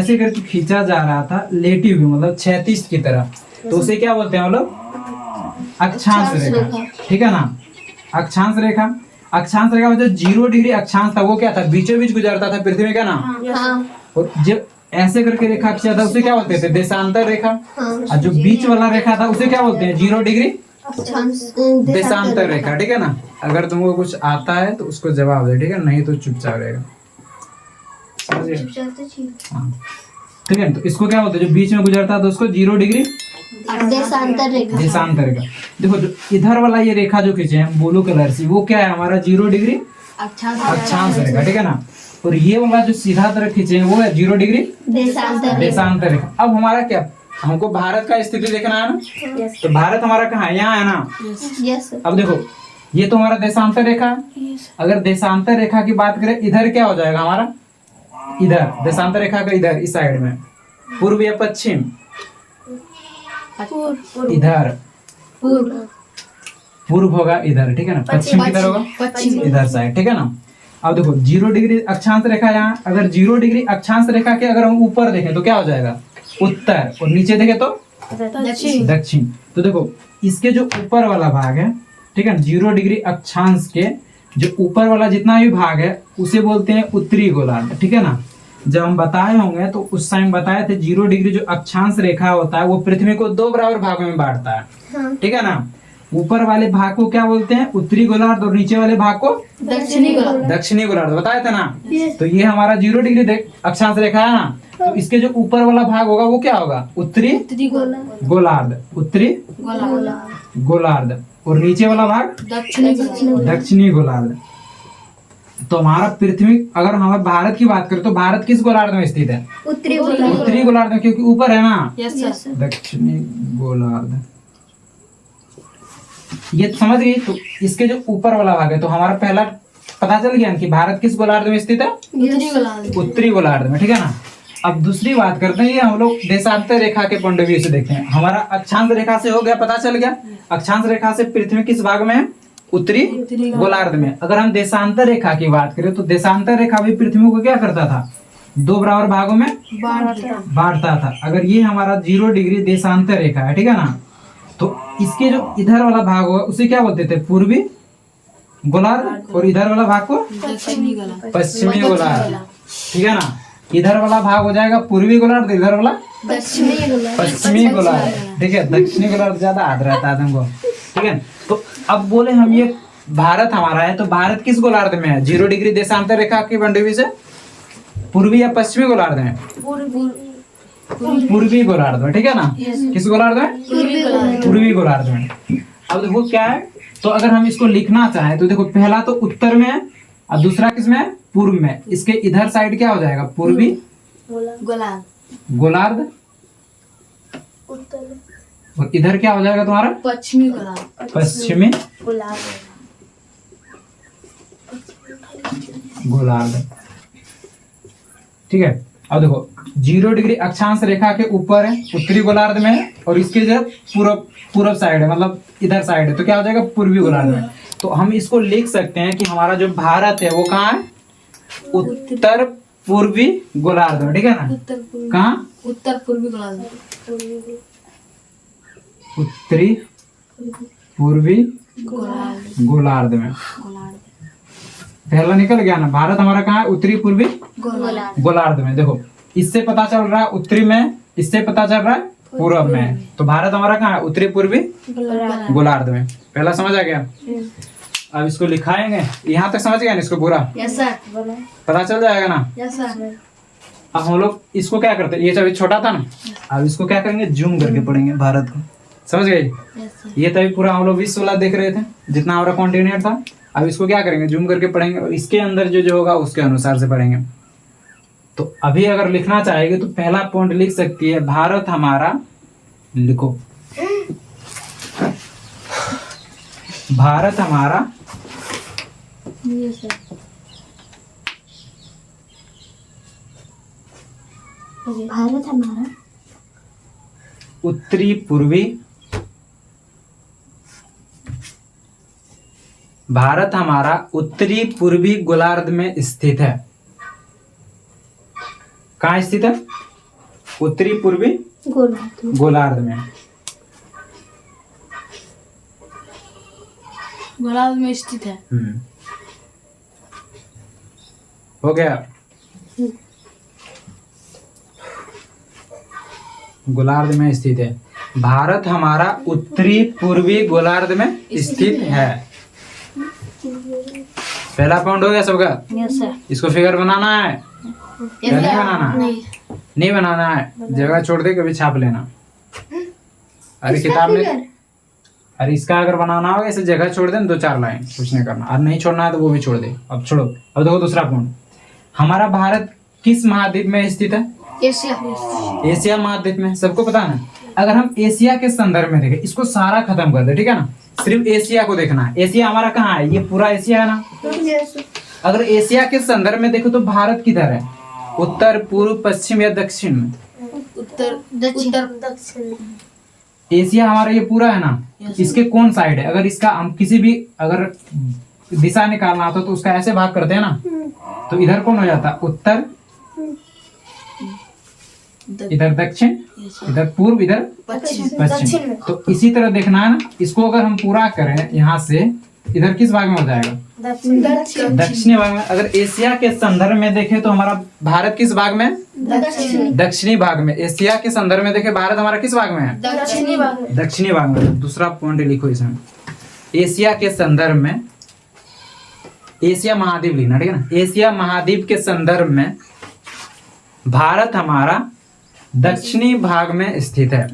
ऐसे करके खींचा जा रहा था लेटी हुई, मतलब क्षैतिज की तरह, तो उसे क्या बोलते हैं हम लोग? अक्षांश रेखा। ठीक है ना, अक्षांश रेखा। अक्षांश रेखा में जो 0 डिग्री अक्षांश था वो क्या था? बीचों बीच गुजरता था पृथ्वी का ना। और जो ऐसे करके रेखा खींचा था उसे क्या बोलते थे? देशांतर रेखा। और जो बीच वाला रेखा था उसे क्या बोलते हैं? 0 डिग्री देशांतर रेखा। ठीक है ना, अगर तुमको कुछ आता है तो उसको जवाब दे, ठीक है, नहीं तो चुपचाप रहेगा। हाँ ठीक है, तो इसको क्या बोलते हैं? जो बीच में गुजरता है तो उसको 0 डिग्री देशांतर रेखा। देशांतर रेखा। देखो जो इधर वाला ये रेखा जो खींचे हैं ब्लू कलर से, वो क्या है? हमारा 0 डिग्री अक्षांश रेखा। ठीक है ना, और ये वाला जो सीधा तरफ खींचे हैं वो है 0 डिग्री देशांतर रेखा। अब हमारा क्या, हमको भारत का स्थिति देखना है ना, तो भारत हमारा कहाँ है? यहाँ है ना। अब देखो ये तो हमारा देशांतर रेखा है। अगर देशांतर रेखा की बात करें, इधर क्या हो जाएगा हमारा? इधर देशांतर रेखा का इधर इस साइड में पूर्व या पश्चिम? इधर पूर्व होगा इधर। ठीक है ना, पश्चिम किधर होगा? इधर साइड। ठीक है ना, अब देखो 0 डिग्री अक्षांश रेखा यहाँ, अगर 0 डिग्री अक्षांश रेखा के अगर हम ऊपर देखें तो क्या हो जाएगा? उत्तर, और नीचे देखें तो दक्षिण। तो देखो इसके जो ऊपर वाला भाग है, ठीक है, 0 डिग्री अक्षांश के जो ऊपर वाला जितना भी भाग है उसे बोलते हैं उत्तरी गोलार्ध। ठीक है ना, जब हम बताए होंगे तो उस टाइम बताए थे 0 डिग्री जो अक्षांश रेखा होता है वो पृथ्वी को 2 बराबर भागों में बांटता है। ठीक है ना, ऊपर वाले भाग को क्या बोलते हैं? उत्तरी गोलार्ध, और नीचे वाले भाग को दक्षिणी गोलार्ध बताया था ना। तो ये हमारा 0 डिग्री अक्षांश रेखा है ना, तो इसके जो ऊपर वाला भाग होगा वो क्या होगा? उत्तरी गोलार्ध, उत्तरी गोलार्ध, और नीचे वाला भाग दक्षिणी गोलार्ध। तो हमारा पृथ्वी, अगर हमारे भारत की बात करें तो भारत किस गोलार्ध में स्थित है? उत्तरी गोलार्ध में, क्योंकि ऊपर है ना। दक्षिणी गोलार्ध, ये समझ गई। तो इसके जो ऊपर वाला भाग है, तो हमारा पहला पता चल गया कि भारत किस गोलार्ध में स्थित है? उत्तरी गोलार्ध में। ठीक है ना, अब दूसरी बात करते हैं, ये हम लोग देशांतर रेखा के पॉइंट ऑफ व्यू से देखते हैं। हमारा अक्षांश रेखा से हो गया, पता चल गया अक्षांश रेखा से पृथ्वी किस भाग में है? उत्तरी गोलार्ध में। अगर हम देशांतर रेखा की बात करें तो देशांतर रेखा भी पृथ्वी को क्या करता था? 2 बराबर भागों में बांटता था। अगर ये हमारा 0 डिग्री देशांतर रेखा है, ठीक है ना, तो इसके जो इधर वाला भाग होगा उसे क्या बोलते थे? पूर्वी गोलार्ध, और इधर वाला भाग को पश्चिमी गोलार्ध। ठीक है ना, इधर वाला भाग हो जाएगा पूर्वी गोलार्ध, इधर वाला पश्चिमी गोलार्ध। ठीक है, दक्षिणी गोलार्ध ज्यादा याद रहता है तुमको। ठीक है, तो अब बोले हम ये भारत हमारा है, तो भारत किस गोलार्ध में है? 0 डिग्री देशांतर रेखा की बंडवी से पूर्वी या पश्चिमी गोलार्ध में? पूर्वी गोलार्ध में। ठीक है ना, किस गोलार्ध में? पूर्वी गोलार्ध में। अब देखो क्या है, तो अगर हम इसको लिखना चाहें तो देखो पहला तो उत्तर में है और दूसरा किसमें है? पूर्व में। इसके इधर साइड क्या हो जाएगा? पूर्वी गोलार्ध, और इधर क्या हो जाएगा तुम्हारा? पश्चिमी गोलार्ध। ठीक है, अब देखो 0 डिग्री अक्षांश रेखा के ऊपर है, उत्तरी गोलार्ध में है, और इसके जो पूर्व साइड है, मतलब इधर साइड है, तो क्या हो जाएगा? पूर्वी गोलार्ध में। तो हम इसको लिख सकते हैं कि हमारा जो भारत है वो कहाँ है? उत्तर पूर्वी गोलार्ध में। ठीक है ना, कहाँ? उत्तर पूर्वी गोलार्ध, उत्तरी पूर्वी गोलार्ध में। पहला निकल गया ना, भारत हमारा कहाँ है? उत्तरी पूर्वी गोलार्ध में। देखो इससे पता चल रहा है उत्तरी में, इससे पता चल रहा है पूर्व में, तो भारत हमारा कहाँ है? उत्तरी पूर्वी गोलार्ध में। पहला समझ आ गया। अब इसको लिखाएंगे, यहाँ तक समझ गया ना इसको पूरा? Yes sir. पता चल जाएगा ना? Yes sir. अब हम लोग इसको क्या करते हैं, ये तभी छोटा था ना, अब इसको क्या करेंगे? जूम करके पढ़ेंगे भारत को। समझ गए? ये तभी पूरा हम लोग विश्व वाला देख रहे थे, जितना हमारा कॉन्टिनेंट था। अब इसको क्या करेंगे? जूम करके पढ़ेंगे, और इसके अंदर जो होगा उसके अनुसार से पढ़ेंगे। तो अभी अगर लिखना चाहेंगे तो पहला पॉइंट लिख सकती है, भारत हमारा, लिखो भारत हमारा भारत हमारा उत्तरी पूर्वी, भारत हमारा उत्तरी पूर्वी गोलार्ध में स्थित है। कहाँ स्थित है? उत्तरी पूर्वी गोलार्ध गोलार्ध में। गोलार्ध में स्थित है। हो गया। गोलार्ध में स्थित है। भारत हमारा उत्तरी पूर्वी गोलार्ध में स्थित है। पहला पॉइंट हो गया सबका। Yes sir. इसको फिगर बनाना है या नहीं बनाना है? नहीं बनाना है, जगह छोड़ दे, कभी छाप लेना। अरे किताब में, अरे इसका अगर बनाना होगा ऐसे जगह छोड़ दे, 2-4 लाइन, कुछ नहीं करना। और नहीं छोड़ना है तो वो भी छोड़ दे। अब छोड़ो। अब देखो दूसरा पॉइंट, हमारा भारत किस महाद्वीप में स्थित है? एशिया। एशिया महाद्वीप में, सबको पता है ना। अगर हम एशिया के संदर्भ में देखें, इसको सारा खत्म कर दे, ठीक है ना, सिर्फ एशिया को देखना है। एशिया हमारा कहाँ है? ये पूरा एशिया है ना। अगर एशिया के संदर्भ में देखो तो भारत किधर है? उत्तर, पूर्व, पश्चिम या दक्षिण में? उत्तर दक्षिण। एशिया हमारा ये पूरा है ना। इसके कौन साइड है? अगर इसका हम किसी भी अगर दिशा निकालना हो तो उसका ऐसे भाग करते हैं ना, तो इधर कौन हो जाता? उत्तर, इधर दक्षिण, इधर पूर्व, इधर पश्चिम। तो इसी तरह देखना है ना। इसको अगर हम पूरा करें यहाँ से, इधर किस भाग में हो जाएगा? दक्षिणी भाग में। अगर एशिया के संदर्भ में देखें तो हमारा भारत किस भाग में? दक्षिणी भाग में। एशिया के संदर्भ में देखें भारत हमारा किस भाग में है? दक्षिणी भाग में। दूसरा पॉइंट लिखो इसमें, एशिया के संदर्भ में, एशिया महाद्वीप लिखना, ठीक है ना। एशिया महाद्वीप के संदर्भ में भारत हमारा दक्षिणी भाग में स्थित है।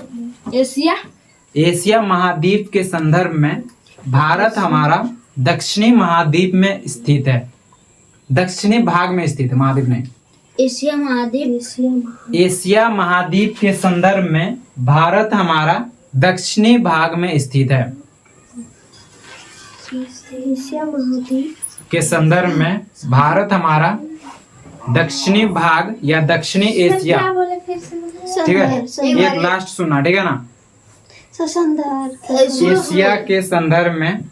एशिया महाद्वीप के संदर्भ में भारत हमारा दक्षिणी महाद्वीप में स्थित है। दक्षिणी भाग में स्थित है, महाद्वीप नहीं। एशिया महाद्वीप के संदर्भ में भारत हमारा दक्षिणी भाग में स्थित है। एशिया महाद्वीप के संदर्भ में भारत हमारा दक्षिणी भाग या दक्षिणी एशिया, ठीक है। एक लास्ट सुनना, ठीक है ना। एशिया के संदर्भ में,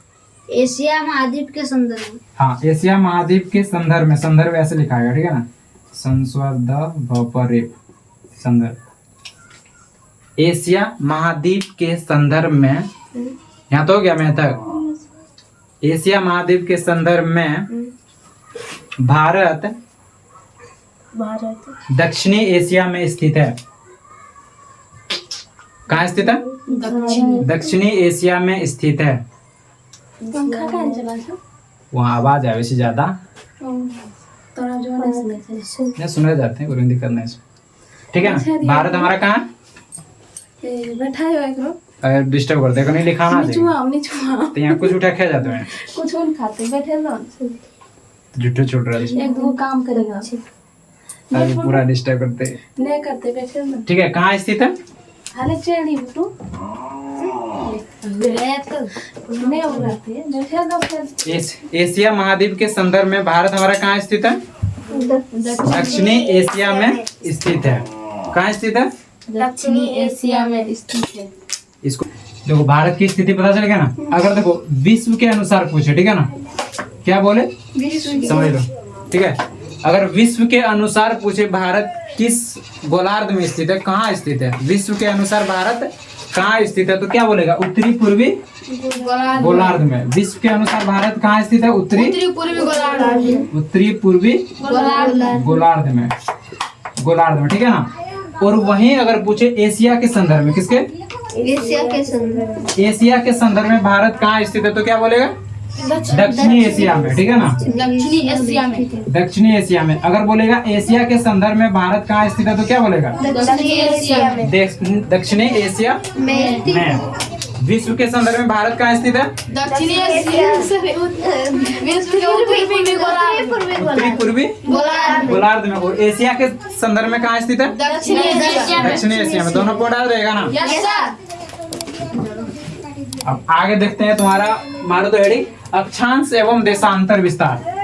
एशिया महाद्वीप के संदर्भ में, हाँ, एशिया महाद्वीप के संदर्भ में, संदर्भ ऐसे लिखा है, ठीक है ना, संदर्भ। एशिया महाद्वीप के संदर्भ में, यहाँ तो हो गया मैं तक। एशिया महाद्वीप के संदर्भ में भारत दक्षिणी एशिया में स्थित है। कहाँ स्थित है? दक्षिणी एशिया में स्थित है। वहाँ आवाज है वैसे ज्यादा नहीं सुने जाते हैं, कोई दिक्कत नहीं, ठीक है ना। भारत हमारा कहाँ? अगर डिस्टर्ब करते हैं, नहीं लिखाना तो यहाँ कुछ उठा खा जाते हैं, कुछ नहीं खाते, बैठे रहो। झूठे छूट रहे एक दो काम करेगा, अभी पूरा डिस्टर्ब करते नहीं करते, बैठे रहो। ठीक है, कहाँ स्थित है? हाले चेड़ी बुटू नहीं उड़ाते। एशिया महाद्वीप के संदर्भ में भारत हमारा कहाँ स्थित है? दक्षिणी एशिया में स्थित है। कहाँ स्थित है? दक्षिणी एशिया में स्थित है। इसको देखो, भारत की स्थिति पता चलेगा ना। अगर देखो विश्व के अनुसार पूछे, ठीक है ना, क्या बोले समझ लो, ठीक है। अगर विश्व के अनुसार पूछे भारत किस गोलार्ध में स्थित है, कहाँ स्थित है, विश्व के अनुसार भारत कहाँ स्थित है, तो क्या बोलेगा? उत्तरी पूर्वी गोलार्ध में। विश्व के अनुसार भारत कहाँ स्थित है? उत्तरी पूर्वी गोलार्ध में, ठीक है ना। और वहीं अगर पूछे एशिया के संदर्भ में, किसके? एशिया के संदर्भ में भारत कहाँ स्थित है, तो क्या बोलेगा? दक्षिणी एशिया में, ठीक है ना। दक्षिणी एशिया में। अगर बोलेगा एशिया के संदर्भ में भारत कहाँ स्थित है, तो क्या बोलेगा? दक्षिणी एशिया में। विश्व के संदर्भ में भारत कहाँ स्थित है? उत्तरी पूर्वी गोलार्ध में। और एशिया के संदर्भ में कहाँ स्थित है? दक्षिणी एशिया में। दोनों पॉइंट याद रहेगा ना। अब आगे देखते हैं तुम्हारा, मारो तो हेडिंग, अक्षांश एवं देशांतर विस्तार।